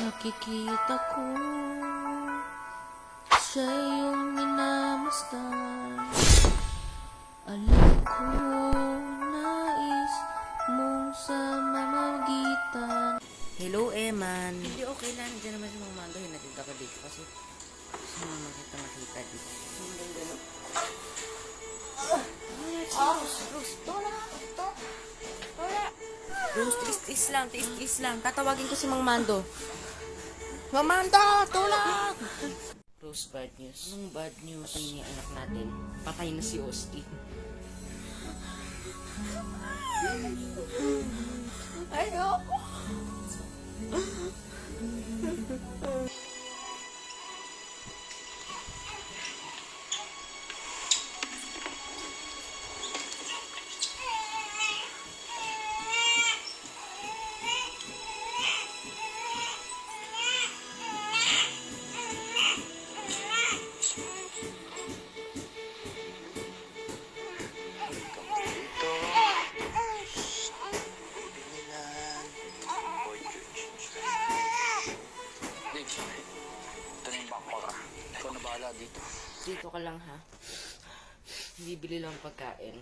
Nakikita ko siya yung minamasdan. Alam ko nais mong sa mamagitan. Hello, Eman. Hindi, okay lang. Diyan naman si Mang Mando. Hinatid ako dito kasi gusto mo makita dito. Hindi gano'n. Rose, tiis lang. Tatawagin ko si Mang Mando. Mang Mando, tulak! Rose, bad news. Anong bad news? Patay niya anak natin. Patay na si Austin. Ayoko. Dito ka lang ha. Bibili lang pagkain.